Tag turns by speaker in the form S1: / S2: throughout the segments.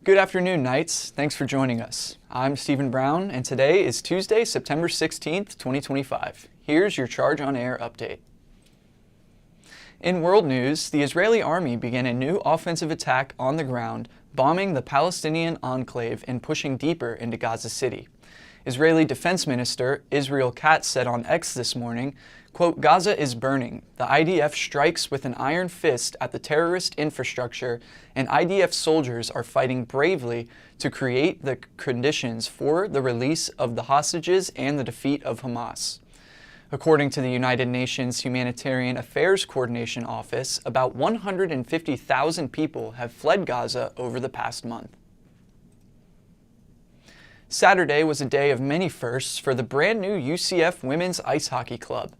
S1: Good afternoon, Knights. Thanks for joining us. I'm Stephen Brown, and today is Tuesday, September 16th, 2025. Here's your Charge on Air update. In world news, the Israeli army began a new offensive attack on the ground, bombing the Palestinian enclave and pushing deeper into Gaza City. Israeli Defense Minister Israel Katz said on X this morning, quote, "Gaza is burning. The IDF strikes with an iron fist at the terrorist infrastructure, and IDF soldiers are fighting bravely to create the conditions for the release of the hostages and the defeat of Hamas." According to the United Nations Humanitarian Affairs Coordination Office, about 150,000 people have fled Gaza over the past month. Saturday was a day of many firsts for the brand new UCF Women's Ice Hockey Club.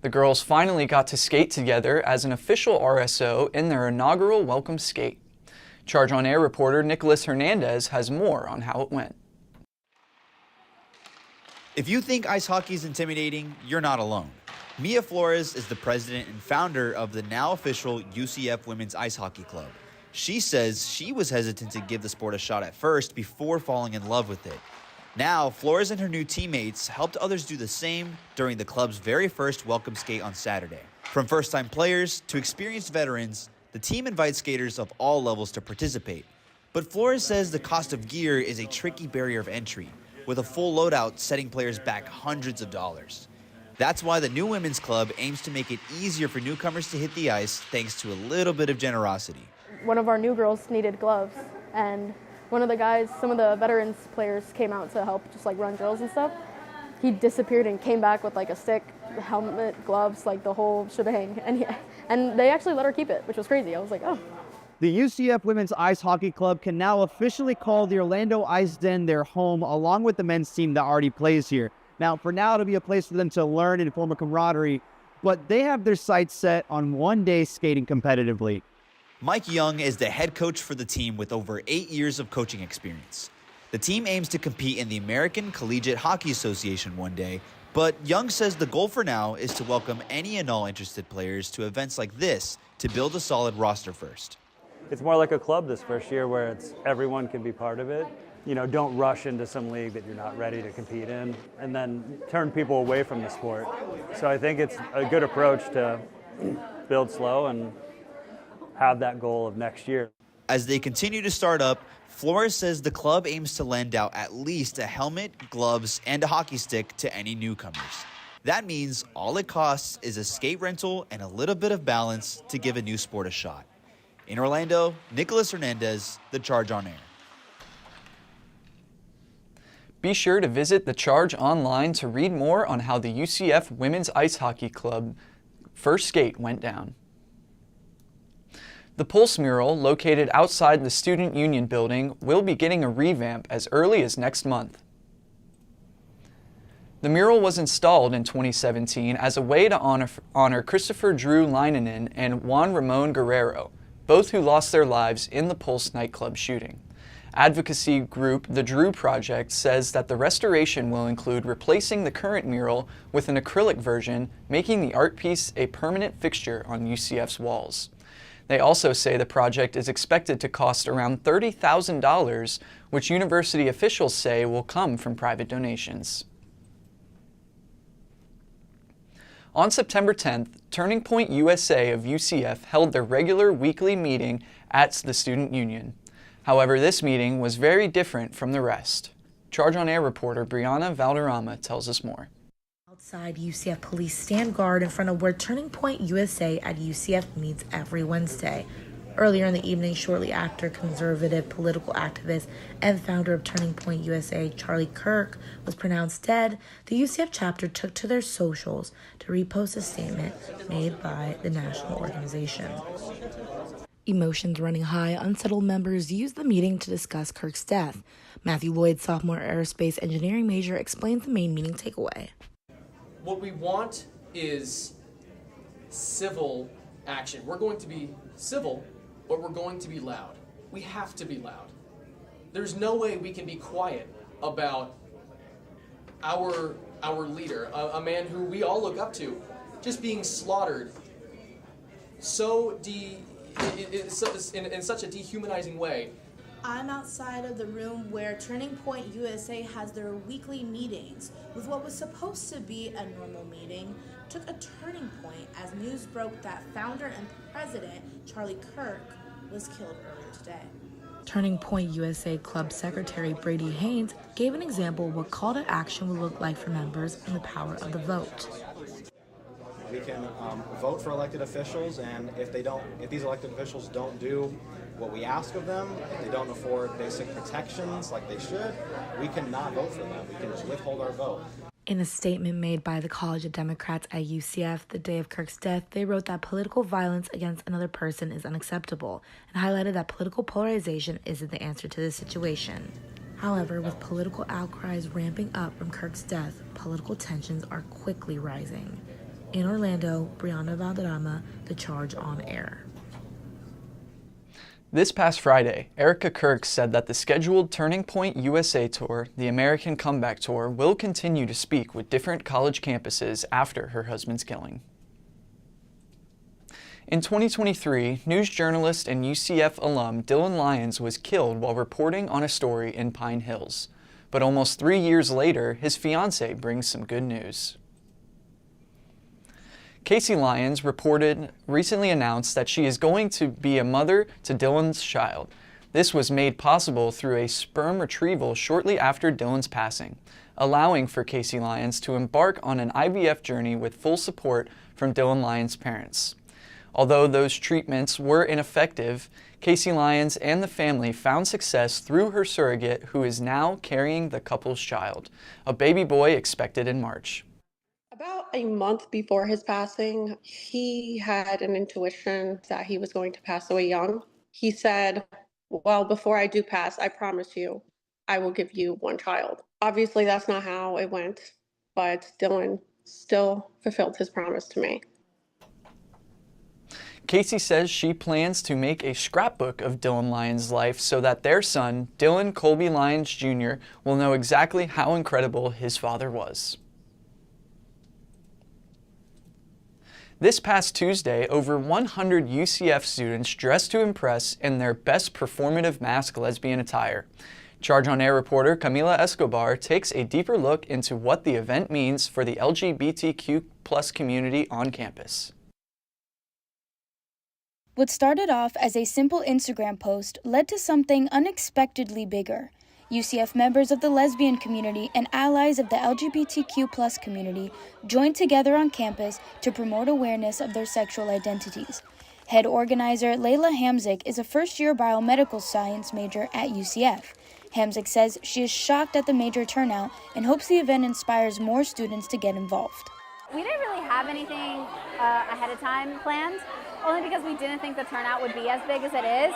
S1: The girls finally got to skate together as an official RSO in their inaugural welcome skate. Charge on Air reporter Nicholas Hernandez has more on how it went.
S2: If you think ice hockey is intimidating, you're not alone. Mia Flores is the president and founder of the now official UCF Women's Ice Hockey Club. She says she was hesitant to give the sport a shot at first before falling in love with it. Now, Flores and her new teammates helped others do the same during the club's very first welcome skate on Saturday. From first-time players to experienced veterans, the team invites skaters of all levels to participate. But Flores says the cost of gear is a tricky barrier of entry, with a full loadout setting players back hundreds of dollars. That's why the new women's club aims to make it easier for newcomers to hit the ice thanks to a little bit of generosity.
S3: One of our new girls needed gloves, and one of the guys, some of the veterans players came out to help just like run drills and stuff. He disappeared and came back with like a stick, helmet, gloves, like the whole shebang, and they actually let her keep it, which was crazy. I was like, oh.
S4: The UCF Women's Ice Hockey Club can now officially call the Orlando Ice Den their home, along with the men's team that already plays here. Now, for now, it'll be a place for them to learn and form a camaraderie, but they have their sights set on one day skating competitively.
S2: Mike Young is the head coach for the team with over 8 years of coaching experience. The team aims to compete in the American Collegiate Hockey Association one day, but Young says the goal for now is to welcome any and all interested players to events like this to build a solid roster first.
S5: It's more like a club this first year where everyone can be part of it. You know, don't rush into some league that you're not ready to compete in and then turn people away from the sport. So I think it's a good approach to build slow and have that goal of next year.
S2: As they continue to start up, Flores says the club aims to lend out at least a helmet, gloves, and a hockey stick to any newcomers. That means all it costs is a skate rental and a little bit of balance to give a new sport a shot. In Orlando, Nicholas Hernandez, The Charge on Air.
S1: Be sure to visit The Charge online to read more on how the UCF Women's Ice Hockey Club first skate went down. The Pulse mural, located outside the Student Union building, will be getting a revamp as early as next month. The mural was installed in 2017 as a way to honor Christopher Drew Leinenen and Juan Ramon Guerrero, both who lost their lives in the Pulse nightclub shooting. Advocacy group The Drew Project says that the restoration will include replacing the current mural with an acrylic version, making the art piece a permanent fixture on UCF's walls. They also say the project is expected to cost around $30,000, which university officials say will come from private donations. On September 10th, Turning Point USA of UCF held their regular weekly meeting at the Student Union. However, this meeting was very different from the rest. Charge on Air reporter Brianna Valderrama tells us more.
S6: Outside, UCF police stand guard in front of where Turning Point USA at UCF meets every Wednesday. Earlier in the evening, shortly after conservative political activist and founder of Turning Point USA, Charlie Kirk, was pronounced dead, the UCF chapter took to their socials to repost a statement made by the national organization. Emotions running high, unsettled members used the meeting to discuss Kirk's death. Matthew Lloyd, sophomore aerospace engineering major, explains the main meeting takeaway.
S7: What we want is civil action. We're going to be civil, but we're going to be loud. We have to be loud. There's no way we can be quiet about our leader, a man who we all look up to, just being slaughtered in such a dehumanizing way.
S6: I'm outside of the room where Turning Point USA has their weekly meetings, with what was supposed to be a normal meeting took a turning point as news broke that founder and president Charlie Kirk was killed earlier today. Turning Point USA Club Secretary Brady Haynes gave an example of what call to action would look like for members and the power of the vote.
S8: We can vote for elected officials, and if these elected officials don't do what we ask of them, if they don't afford basic protections like they should, we cannot vote for them. We can just withhold our vote.
S6: In a statement made by the College of Democrats at UCF the day of Kirk's death, they wrote that political violence against another person is unacceptable and highlighted that political polarization isn't the answer to this situation. However, with political outcries ramping up from Kirk's death, political tensions are quickly rising. In Orlando, Brianna Valderrama, The Charge on Air.
S1: This past Friday, Erica Kirk said that the scheduled Turning Point USA Tour, the American Comeback Tour, will continue to speak with different college campuses after her husband's killing. In 2023, news journalist and UCF alum Dylan Lyons was killed while reporting on a story in Pine Hills. But almost 3 years later, his fiancée brings some good news. Casey Lyons recently announced that she is going to be a mother to Dylan's child. This was made possible through a sperm retrieval shortly after Dylan's passing, allowing for Casey Lyons to embark on an IVF journey with full support from Dylan Lyons' parents. Although those treatments were ineffective, Casey Lyons and the family found success through her surrogate, who is now carrying the couple's child, a baby boy expected in March.
S9: About a month before his passing, he had an intuition that he was going to pass away young. He said, well, before I do pass, I promise you, I will give you one child. Obviously, that's not how it went, but Dylan still fulfilled his promise to me.
S1: Casey says she plans to make a scrapbook of Dylan Lyons' life so that their son, Dylan Colby Lyons Jr., will know exactly how incredible his father was. This past Tuesday, over 100 UCF students dressed to impress in their best performative mask lesbian attire. Charge on Air reporter Camila Escobar takes a deeper look into what the event means for the LGBTQ+ community on campus.
S10: What started off as a simple Instagram post led to something unexpectedly bigger. UCF members of the lesbian community and allies of the LGBTQ+ community joined together on campus to promote awareness of their sexual identities. Head organizer Layla Hamzik is a first-year biomedical science major at UCF. Hamzik says she is shocked at the major turnout and hopes the event inspires more students to get involved.
S11: We didn't really have anything ahead of time planned, only because we didn't think the turnout would be as big as it is.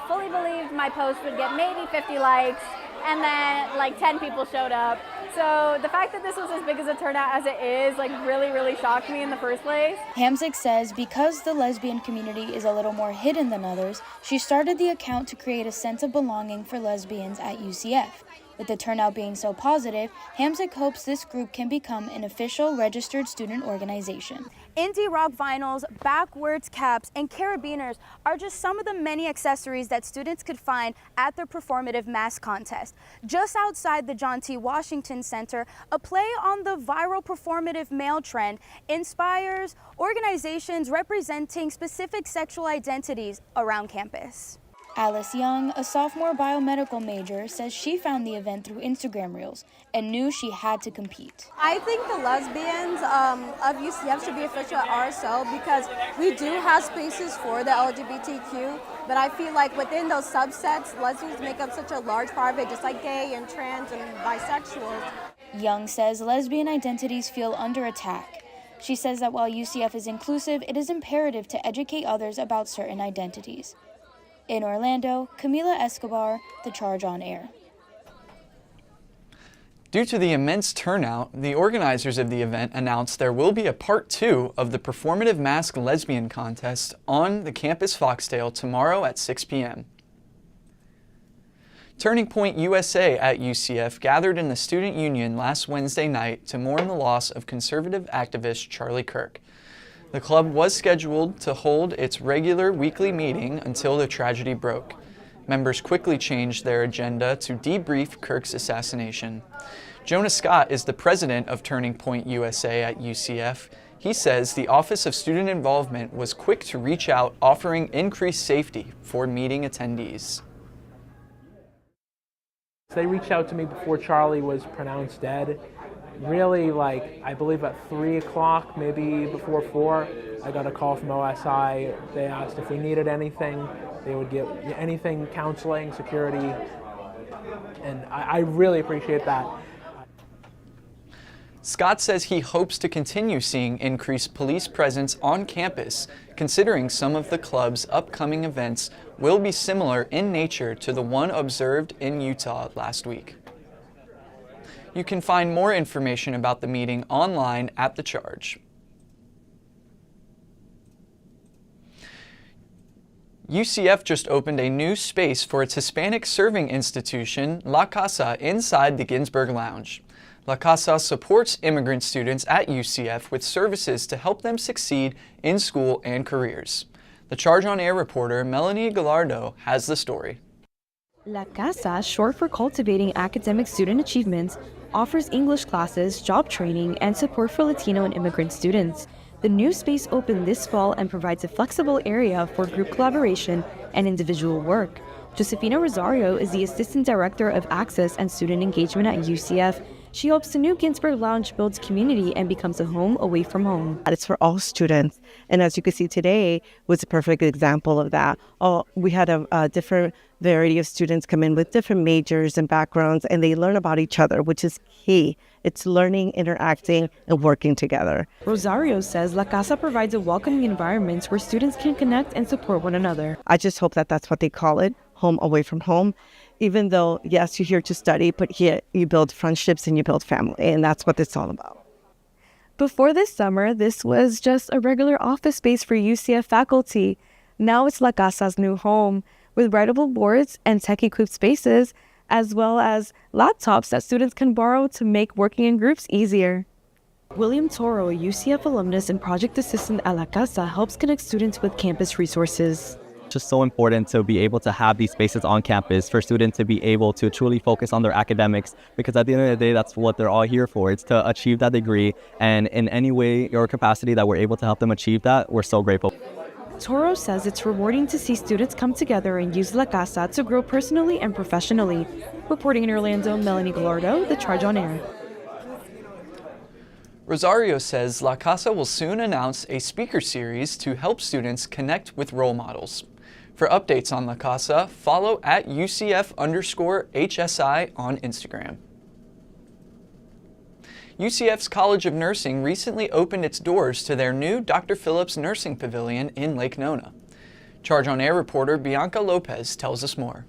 S11: Fully believed my post would get maybe 50 likes, and then like 10 people showed up. So the fact that this was as big as a turnout as it is, like really shocked me in the first place.
S10: Hamzik says because the lesbian community is a little more hidden than others, she started the account to create a sense of belonging for lesbians at UCF. With the turnout being so positive, Hamzik hopes this group can become an official registered student organization.
S12: Indie rock vinyls, backwards caps, and carabiners are just some of the many accessories that students could find at their performative mask contest. Just outside the John T. Washington Center, a play on the viral performative male trend inspires organizations representing specific sexual identities around campus.
S10: Alice Young, a sophomore biomedical major, says she found the event through Instagram Reels and knew she had to compete.
S13: I think the lesbians of UCF should be official at RSL because we do have spaces for the LGBTQ, but I feel like within those subsets, lesbians make up such a large part of it, just like gay and trans and bisexuals.
S10: Young says lesbian identities feel under attack. She says that while UCF is inclusive, it is imperative to educate others about certain identities. In Orlando, Camila Escobar, The Charge on Air.
S1: Due to the immense turnout, the organizers of the event announced there will be a part 2 of the Performative Mask Lesbian Contest on the campus Foxdale tomorrow at 6 p.m. Turning Point USA at UCF gathered in the Student Union last Wednesday night to mourn the loss of conservative activist Charlie Kirk. The club was scheduled to hold its regular weekly meeting until the tragedy broke. Members quickly changed their agenda to debrief Kirk's assassination. Jonah Scott is the president of Turning Point USA at UCF. He says the Office of Student Involvement was quick to reach out, offering increased safety for meeting attendees.
S14: They reached out to me before Charlie was pronounced dead. Really, I believe at 3 o'clock, maybe before 4, I got a call from OSI. They asked if we needed anything. They would give anything, counseling, security, and I really appreciate that.
S1: Scott says he hopes to continue seeing increased police presence on campus, considering some of the club's upcoming events will be similar in nature to the one observed in Utah last week. You can find more information about the meeting online at The Charge. UCF just opened a new space for its Hispanic serving institution, La Casa, inside the Ginsburg Lounge. La Casa supports immigrant students at UCF with services to help them succeed in school and careers. The Charge on Air reporter Melanie Gallardo has the story.
S15: La Casa, short for Cultivating Academic Student Achievements, offers English classes, job training, and support for Latino and immigrant students. The new space opened this fall and provides a flexible area for group collaboration and individual work. Josefina Rosario is the Assistant Director of Access and Student Engagement at UCF. She hopes the new Ginsburg Lounge builds community and becomes a home away from home.
S16: It's for all students. And as you can see today was a perfect example of that. We had a different variety of students come in with different majors and backgrounds, and they learn about each other, which is key. It's learning, interacting, and working together.
S15: Rosario says La Casa provides a welcoming environment where students can connect and support one another.
S16: I just hope that that's what they call it, home away from home. Even though, yes, you're here to study, but here you build friendships and you build family, and that's what it's all about.
S15: Before this summer, this was just a regular office space for UCF faculty. Now it's La Casa's new home, with writable boards and tech-equipped spaces, as well as laptops that students can borrow to make working in groups easier. William Toro, a UCF alumnus and project assistant at La Casa, helps connect students with campus resources.
S17: Just so important to be able to have these spaces on campus for students to be able to truly focus on their academics, because at the end of the day, that's what they're all here for. It's to achieve that degree, and in any way or capacity that we're able to help them achieve that, we're so grateful.
S15: Toro says it's rewarding to see students come together and use La Casa to grow personally and professionally. Reporting in Orlando, Melanie Gallardo, The Charge on Air.
S1: Rosario says La Casa will soon announce a speaker series to help students connect with role models. For updates on La Casa, follow at UCF_HSI on Instagram. UCF's College of Nursing recently opened its doors to their new Dr. Phillips Nursing Pavilion in Lake Nona. Charge on Air reporter Bianca Lopez tells us more.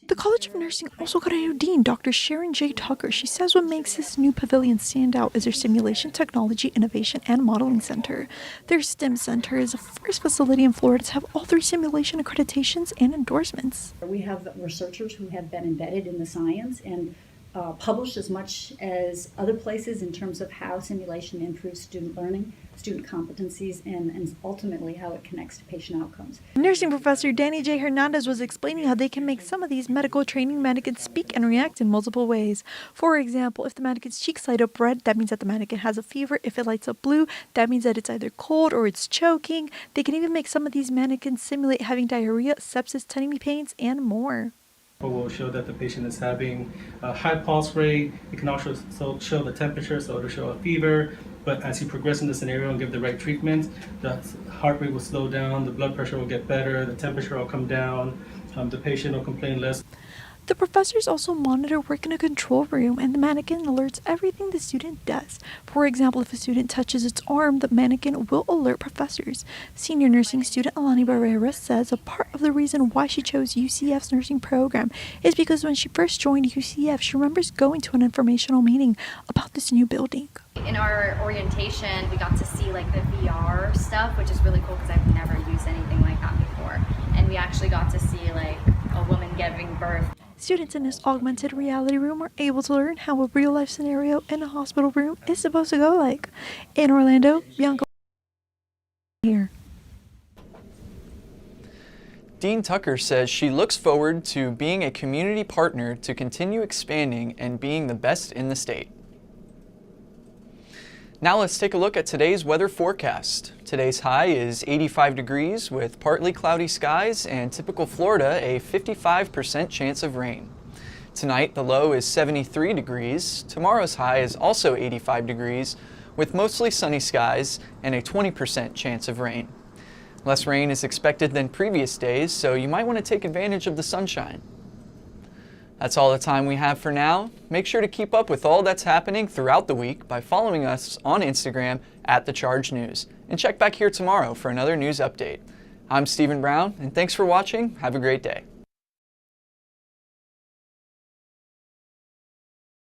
S18: The College of Nursing also got a new dean, Dr. Sharon J. Tucker. She says what makes this new pavilion stand out is their Simulation Technology, Innovation, and Modeling Center. Their STEM Center is the first facility in Florida to have all 3 simulation accreditations and endorsements.
S19: We have researchers who have been embedded in the science and published as much as other places in terms of how simulation improves student learning, student competencies, and ultimately how it connects to patient outcomes.
S18: Nursing professor Danny J. Hernandez was explaining how they can make some of these medical training mannequins speak and react in multiple ways. For example, if the mannequin's cheeks light up red, that means that the mannequin has a fever. If it lights up blue, that means that it's either cold or it's choking. They can even make some of these mannequins simulate having diarrhea, sepsis, tummy pains, and more.
S20: Will show that the patient is having a high pulse rate. It can also show the temperature, so it'll show a fever. But as you progress in the scenario and give the right treatment, the heart rate will slow down, the blood pressure will get better, the temperature will come down, the patient will complain less.
S18: The professors also monitor work in a control room, and the mannequin alerts everything the student does. For example, if a student touches its arm, the mannequin will alert professors. Senior nursing student Alani Barrera says a part of the reason why she chose UCF's nursing program is because when she first joined UCF, she remembers going to an informational meeting about this new building.
S21: In our orientation, we got to see like the VR stuff, which is really cool because I've never used anything like that before. And we actually got to see like a woman giving birth.
S18: Students in this augmented reality room are able to learn how a real-life scenario in a hospital room is supposed to go like. In Orlando, Bianca here.
S1: Dean Tucker says she looks forward to being a community partner to continue expanding and being the best in the state. Now let's take a look at today's weather forecast. Today's high is 85 degrees with partly cloudy skies and typical Florida a 55% chance of rain. Tonight the low is 73 degrees. Tomorrow's high is also 85 degrees with mostly sunny skies and a 20% chance of rain. Less rain is expected than previous days, so you might want to take advantage of the sunshine. That's all the time we have for now. Make sure to keep up with all that's happening throughout the week by following us on Instagram @TheChargeNews. And check back here tomorrow for another news update. I'm Stephen Brown, and thanks for watching. Have a great day.